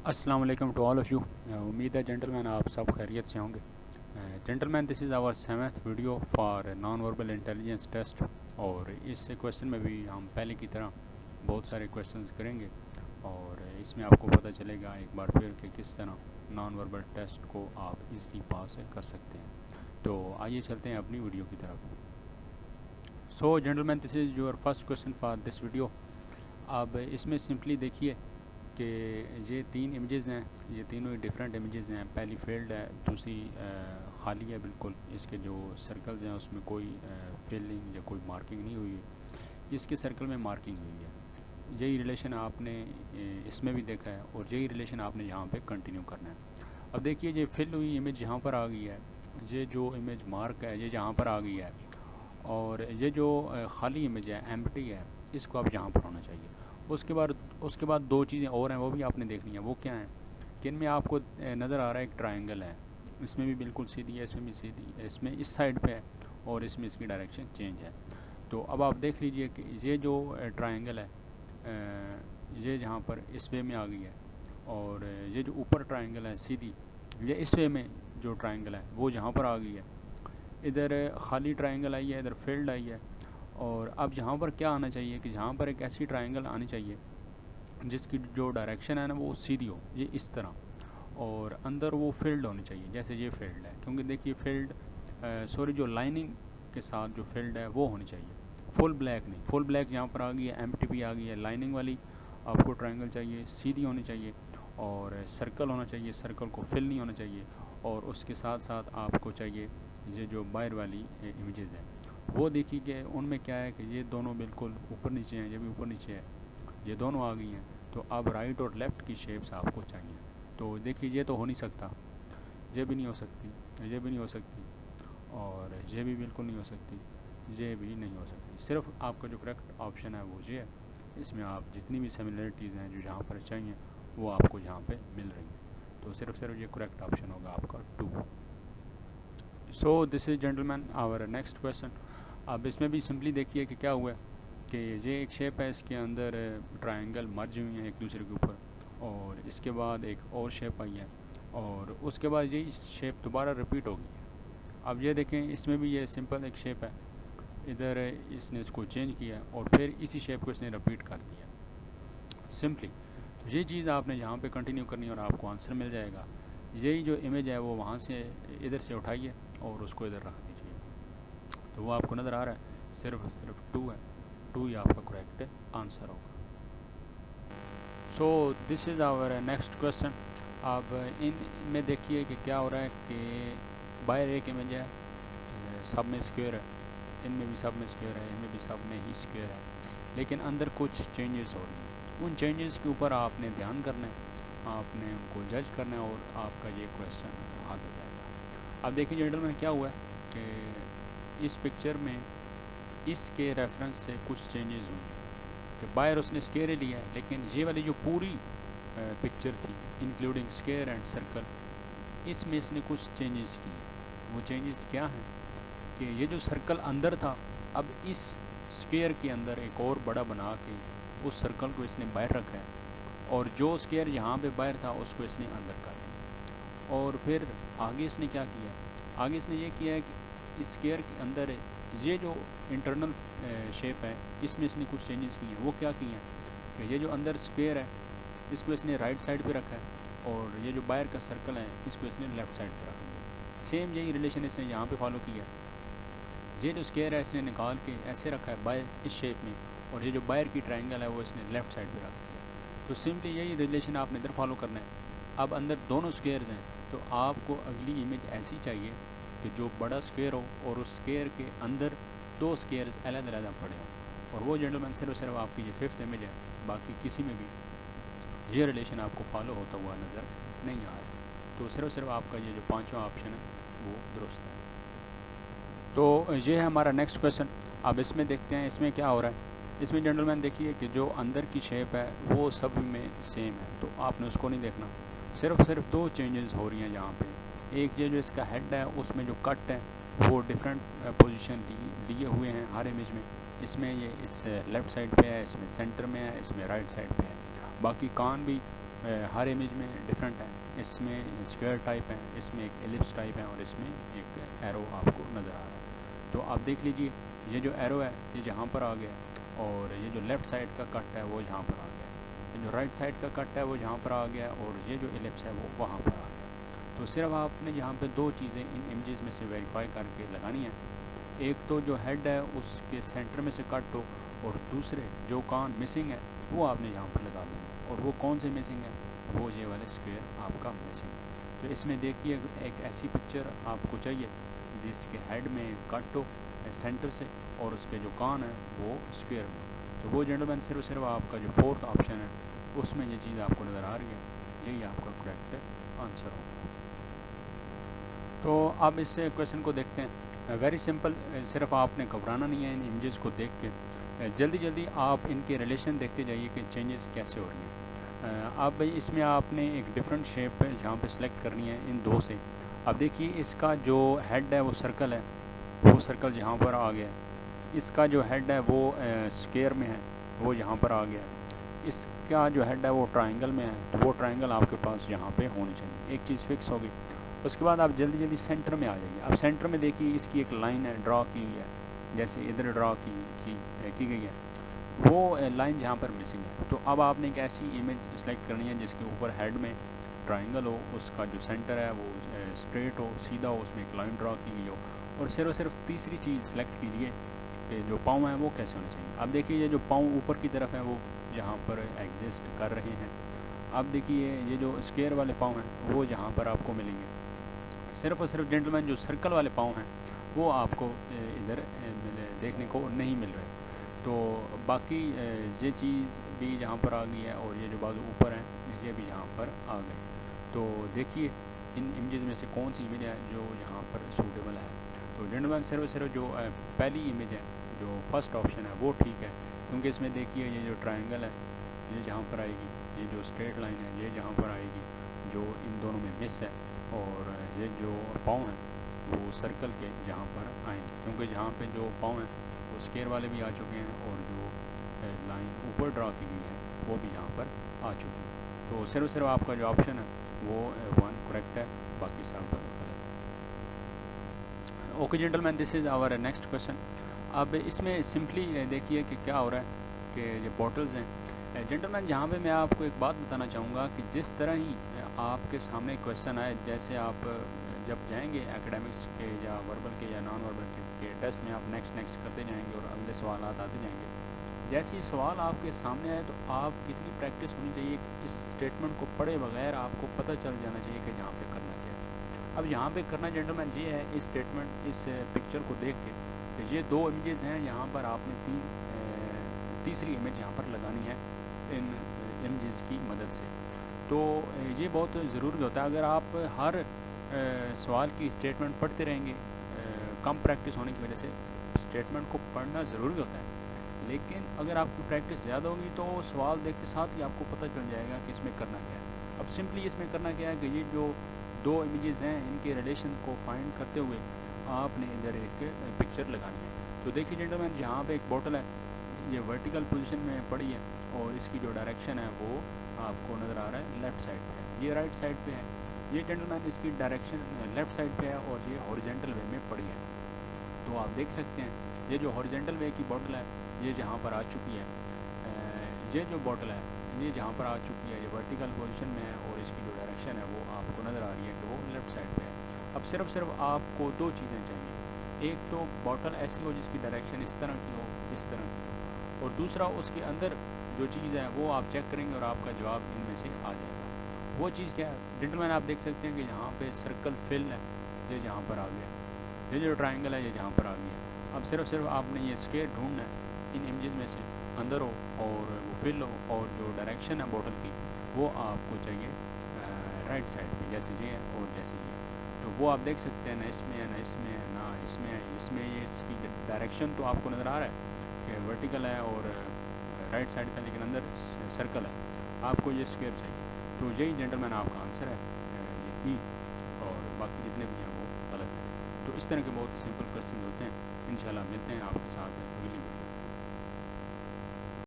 अस्सलाम वालेकुम to all of you. उम्मीद है जेंटलमैन आप सब खैरियत से होंगे। Gentleman, this is our 7th video for non verbal intelligence test. और इस क्वेश्चन में भी हम पहले की तरह बहुत सारे क्वेश्चंस करेंगे और इसमें आपको पता चलेगा एक बार फिर कि किस तरह नॉन वर्बल टेस्ट को आप इजीली पास कर सकते हैं। तो आइए चलते हैं अपनी वीडियो की तरफ। So gentleman, this is your first question for this video. अब इसमें सिंपली देखिए कि ये तीन इमेजेस हैं, ये तीनों ही डिफरेंट इमेजेस हैं। पहली फील्ड है, दूसरी खाली है बिल्कुल, इसके जो सर्कल्स हैं उसमें कोई फिलिंग या कोई मार्किंग नहीं हुई है। इसके सर्कल में मार्किंग हुई है। यही रिलेशन आपने इसमें भी देखा है और यही रिलेशन आपने यहाँ पे कंटिन्यू करना है। अब देखिए, ये फिल हुई इमेज यहाँ पर आ गई है, ये जो इमेज मार्क है ये यहाँ पर आ गई है, और ये जो खाली इमेज है, एम्प्टी है, इसको अब यहाँ पर होना चाहिए। उसके बाद दो चीज़ें और हैं, वो भी आपने देखनी है। वो क्या है कि इनमें आपको नज़र आ रहा है एक ट्रायंगल है, इसमें भी बिल्कुल सीधी है, इसमें भी सीधी है, इसमें इस साइड पे है और इसमें इसकी डायरेक्शन चेंज है। तो अब आप देख लीजिए कि ये जो ट्रायंगल है, ये यहाँ पर इस वे में आ गई है, और ये जो ऊपर ट्रायंगल है सीधी, ये इस वे में जो ट्रायंगल है वो यहाँ पर आ गई है। इधर खाली ट्रायंगल आई है, इधर फील्ड आई है। और अब यहाँ पर क्या आना चाहिए कि यहाँ पर एक ऐसी ट्रायंगल आनी चाहिए जिसकी जो डायरेक्शन है ना वो सीधी हो, ये इस तरह, और अंदर वो फील्ड होनी चाहिए जैसे ये फील्ड है। क्योंकि देखिए फील्ड सॉरी जो लाइनिंग के साथ जो फील्ड है वो होनी चाहिए, फुल ब्लैक नहीं। फुल ब्लैक यहाँ पर आ गई है, एम्प्टी आ गई है। लाइनिंग वाली आपको ट्रायंगल चाहिए, सीधी होनी चाहिए, और सर्कल होना चाहिए, सर्कल को फिल नहीं होना चाहिए। और उसके साथ साथ आपको चाहिए ये जो बाहर वाली इमेजेस हैं, वो देखिए कि उनमें क्या है कि ये दोनों बिल्कुल ऊपर नीचे हैं, ये भी ऊपर नीचे है, ये दोनों आ गई हैं। तो अब राइट और लेफ़्ट की शेप्स आपको चाहिए। तो देखिए ये तो हो नहीं सकता, ये भी नहीं हो सकती, ये भी नहीं हो सकती, और ये भी बिल्कुल नहीं हो सकती, ये भी नहीं हो सकती। सिर्फ आपका जो करेक्ट ऑप्शन है वो ये है। इसमें आप जितनी भी सिमिलरिटीज़ हैं जो यहाँ पर चाहिए वो आपको यहाँ पे मिल रही हैं। तो सिर्फ ये करेक्ट ऑप्शन होगा आपका 2। So this is gentleman our next question. अब इसमें भी सिंपली देखिए कि क्या हुआ है कि ये एक शेप है, इसके अंदर ट्रायंगल मर्ज हुई हैं एक दूसरे के ऊपर, और इसके बाद एक और शेप आई है, और उसके बाद ये शेप दोबारा रिपीट हो गई है। अब ये देखें, इसमें भी ये सिंपल एक शेप है, इधर इसने इसको चेंज किया और फिर इसी शेप को इसने रिपीट कर दिया सिंपली। तो ये चीज़ आपने यहाँ पे कंटिन्यू करनी है और आपको आंसर मिल जाएगा। यही जो इमेज है वो वहाँ से इधर से उठाइए और उसको इधर रख दीजिए। तो वो आपको नज़र आ रहा है, सिर्फ 2 है, 2 ही आपका करेक्ट आंसर होगा। So this is our next question. अब इन में देखिए कि क्या हो रहा है कि बाहर एक इमेज है, सब में स्क्वायर है, इनमें भी सब में स्क्वायर है, इनमें भी सब में ही स्क्वायर है, लेकिन अंदर कुछ चेंजेस हो रही हैं। उन चेंजेस के ऊपर आपने ध्यान करना है, आपने उनको जज करना है, और आपका ये क्वेश्चन हल हो जाएगा। अब देखिए जेंटलमैन, क्या हुआ है कि इस पिक्चर में इसके रेफरेंस से कुछ चेंजेस हुए हैं कि बाहर उसने स्क्वायर लिया है, लेकिन ये वाली जो पूरी पिक्चर थी इंक्लूडिंग स्क्वायर एंड सर्कल, इसमें इसने कुछ चेंजेस किए। वो चेंजेस क्या हैं कि ये जो सर्कल अंदर था, अब इस स्क्वायर के अंदर एक और बड़ा बना के उस सर्कल को इसने बाहर रखा है, और जो स्क्वायर यहाँ पे बाहर था उसको इसने अंदर कर दिया। और फिर आगे इसने क्या किया, आगे इसने ये किया है कि इस स्क्वायर के अंदर ये जो इंटरनल शेप है इसमें इसने कुछ चेंजेस किए हैं। वो क्या किए हैं कि ये जो अंदर स्क्वायर है इसको इसने राइट साइड पे रखा है, और ये जो बाहर का सर्कल है इसको इसने लेफ़्ट साइड पे रखा है। सेम यही रिलेशन इसने यहाँ पे फॉलो किया। ये जो स्क्वायर है इसने निकाल के ऐसे रखा है बाहर इस शेप में, और ये जो बाहर की ट्रायंगल है वो इसने लेफ़्ट साइड पे रख दिया। तो सिंपली यही रिलेशन आपने इधर फॉलो करना है। अब अंदर दोनों स्क्वायर्स हैं, तो आपको अगली इमेज ऐसी चाहिए कि जो बड़ा स्क्वायर हो और उस स्क्वायर के अंदर दो स्क्वायर्स अलग-अलग पड़े हों। और वो जेंटलमैन सिर्फ आपकी ये 5th इमेज है, बाकी किसी में भी ये रिलेशन आपको फॉलो होता हुआ नज़र नहीं आ रहा। तो सिर्फ आपका ये जो 5वां ऑप्शन है वो दुरुस्त है। तो ये है हमारा नेक्स्ट क्वेश्चन। अब इसमें देखते हैं इसमें क्या हो रहा है। इसमें जेंटलमैन देखिए कि जो अंदर की शेप है वो सब में सेम है, तो आपने उसको नहीं देखना। सिर्फ 2 चेंजेस हो रही हैं यहाँ पे। एक ये जो इसका हेड है उसमें जो कट है वो डिफरेंट पोजीशन लिए हुए हैं हर इमेज में। इसमें ये इस लेफ़्ट साइड पे है, इसमें सेंटर में है, इसमें राइट साइड पे है। बाकी कान भी हर इमेज में डिफरेंट है। इसमें स्क्वायर टाइप है, इसमें एक एलिप्स टाइप है और इसमें एक एरो आपको नज़र आ रहा है। तो आप देख लीजिए ये जो एरो है ये जहाँ पर आ गया है और ये जो लेफ़्ट साइड का कट है वो यहाँ पर आ गया है, ये जो राइट साइड का कट है वो यहाँ पर आ गया है और ये जो एलिप्स है वो वहाँ पर आ गया। तो सिर्फ आपने यहाँ पे दो चीज़ें इन इमेजेस में से वेरीफाई करके लगानी है। एक तो जो हेड है उसके सेंटर में से कट हो और दूसरे जो कान मिसिंग है वो आपने यहाँ पर लगा देना। और वो कौन से मिसिंग है, वो ये वाले स्क्वायर आपका मिसिंग है। तो इसमें देखिए एक ऐसी पिक्चर आपको चाहिए जिसके हेड में कट हो सेंटर से और उसके जो कान है वो स्क्वायर हो। तो वो जेंटलमैन सिर्फ आपका जो फोर्थ ऑप्शन है उसमें ये चीज़ आपको नज़र आ रही है, यही आपका करेक्ट आंसर होगा। तो अब इस क्वेश्चन को देखते हैं। वेरी सिंपल, सिर्फ आपने घबराना नहीं है इन इमेजेस को देख के, जल्दी जल्दी आप इनके रिलेशन देखते जाइए कि चेंजेस कैसे हो रही हैं। अब इसमें आपने एक डिफरेंट शेप यहाँ पे सिलेक्ट करनी है इन दो से। अब देखिए इसका जो हेड है वो सर्कल है, वो सर्कल यहाँ पर आ गया। इसका जो हेड है वो स्क्वायर में है, वो यहाँ पर आ गया। इसका जो हेड है वो ट्राइंगल में है, तो वो ट्राइंगल आपके पास यहाँ पे होनी चाहिए। एक चीज़ फिक्स होगी। उसके बाद आप जल्दी जल्दी सेंटर में आ जाइए। अब सेंटर में देखिए इसकी एक लाइन है ड्रा की हुई है, जैसे इधर ड्रा की गई है, वो लाइन यहाँ पर मिसिंग है। तो अब आपने एक ऐसी इमेज सेलेक्ट करनी है जिसके ऊपर हेड में ट्राइंगल हो, उसका जो सेंटर है वो स्ट्रेट हो, सीधा हो, उसमें एक लाइन ड्रा की गई हो। और सिर्फ तीसरी चीज़ सेलेक्ट कीजिए कि जो पाँव हैं वो कैसे होने चाहिए। अब देखिए ये जो पाँव ऊपर की तरफ है वो यहाँ पर एग्जिस्ट कर रहे हैं। अब देखिए ये जो स्क्वायर वाले पाँव हैं वो यहाँ पर आपको मिलेंगे। सिर्फ और सिर्फ जेंटलमैन जो सर्कल वाले पाँव हैं वो आपको इधर देखने को नहीं मिल रहे। तो बाकी ये चीज़ भी यहाँ पर आ गई है और ये जो बाजू ऊपर हैं ये भी यहाँ पर आ गए। तो देखिए इन इमेजेस में से कौन सी इमेज है जो यहाँ पर सूटेबल है। तो जेंटलमैन सिर्फ जो पहली इमेज है, जो फर्स्ट ऑप्शन है वो ठीक है, क्योंकि इसमें देखिए ये जो ट्राइंगल है ये जहाँ पर आएगी, ये जो स्ट्रेट लाइन है ये जहाँ पर आएगी, जो इन दोनों में मिस है। और ये जो पाँव हैं वो सर्कल के यहाँ पर आएंगे, क्योंकि जहाँ पे जो पाँव हैं वो स्क्वायर वाले भी आ चुके हैं और जो लाइन ऊपर ड्रा की गई है वो भी यहाँ पर आ चुकी है। तो सिर्फ आपका जो ऑप्शन है वो 1 करेक्ट है, बाकी सब गलत है। Okay gentleman, this is our next question. अब इसमें सिंपली देखिए कि क्या हो रहा है कि ये बॉटल्स हैं। जेंटलमैन यहाँ पे मैं आपको एक बात बताना चाहूँगा कि जिस तरह ही आपके सामने क्वेश्चन आए, जैसे आप जब जाएंगे एकेडमिक्स के या वर्बल के या नॉन वर्बल के टेस्ट में आप नेक्स्ट करते जाएंगे और अगले सवाल आते जाएंगे। जैसे ही सवाल आपके सामने आए तो आप कितनी प्रैक्टिस होनी चाहिए कि इस स्टेटमेंट को पढ़े बगैर आपको पता चल जाना चाहिए कि यहाँ पे करना क्या है। अब यहाँ पे करना जेंटलमैन ये है, इस स्टेटमेंट इस पिक्चर को देख के तो ये दो इमेजेस हैं, यहाँ पर आपने तीसरी इमेज यहाँ पर लगानी है इन इमेजेस की मदद से। तो ये बहुत ज़रूरी होता है। अगर आप हर सवाल की स्टेटमेंट पढ़ते रहेंगे, कम प्रैक्टिस होने की वजह से स्टेटमेंट को पढ़ना ज़रूरी होता है, लेकिन अगर आपकी प्रैक्टिस ज़्यादा होगी तो सवाल देखते साथ ही आपको पता चल जाएगा कि इसमें करना क्या है। अब सिंपली इसमें करना क्या है कि ये जो दो इमेजेस हैं इनके रिलेशन को फाइंड करते हुए आपने इधर एक पिक्चर लगानी है। तो देखिए जेंटलमैन, यहाँ पे एक बोतल है, ये वर्टिकल पोजीशन में पड़ी है और इसकी जो डायरेक्शन है वो आपको नज़र आ रहा है लेफ़्ट साइड पे है, ये राइट साइड पे है। ये जेंटलमैन इसकी डायरेक्शन लेफ़्ट साइड पे है और ये हॉरिजॉन्टल वे में पड़ी है। तो आप देख सकते हैं ये जो हॉरिजॉन्टल वे की बोतल है ये जहाँ पर आ चुकी है, ये जो बोतल है ये जहाँ पर आ चुकी है, ये वर्टिकल पोजीशन में है और इसकी जो डायरेक्शन है वो आपको नज़र आ रही है कि वो लेफ़्ट साइड पे है। अब सिर्फ आपको दो चीज़ें चाहिए, एक तो बोतल ऐसी हो जिसकी डायरेक्शन इस तरह की हो, इस तरह की हो, और दूसरा उसके अंदर जो चीज़ है वो आप चेक करेंगे और आपका जवाब इनमें से आ जाएगा। वो चीज़ क्या है जेंटलमैन, आप देख सकते हैं कि यहाँ पे सर्कल फिल है, ये जहाँ पर आ गया, ये जो ट्राइंगल है ये जहाँ पर आ गया। अब सिर्फ आपने ये स्क्वायर ढूंढना है इन इमेजेस में से, अंदर हो और वो फिल हो और जो डायरेक्शन है बोतल की वो आपको चाहिए राइट साइड पे, जैसे ये है और जैसे ये। तो वो आप देख सकते हैं, ना इसमें है, ना इसमें है, ना इसमें है, इसमें ये इसकी डायरेक्शन तो आपको नज़र आ रहा है कि वर्टिकल है और राइट साइड पे, लेकिन अंदर सर्कल है, आपको ये स्क्वायर चाहिए। तो यही जेंटलमैन आपका आंसर है, ये ई, और बाकी जितने भी हैं वो गलत है। तो इस तरह के बहुत सिंपल क्वेश्चन होते हैं। इंशाल्लाह मिलते हैं आपके साथ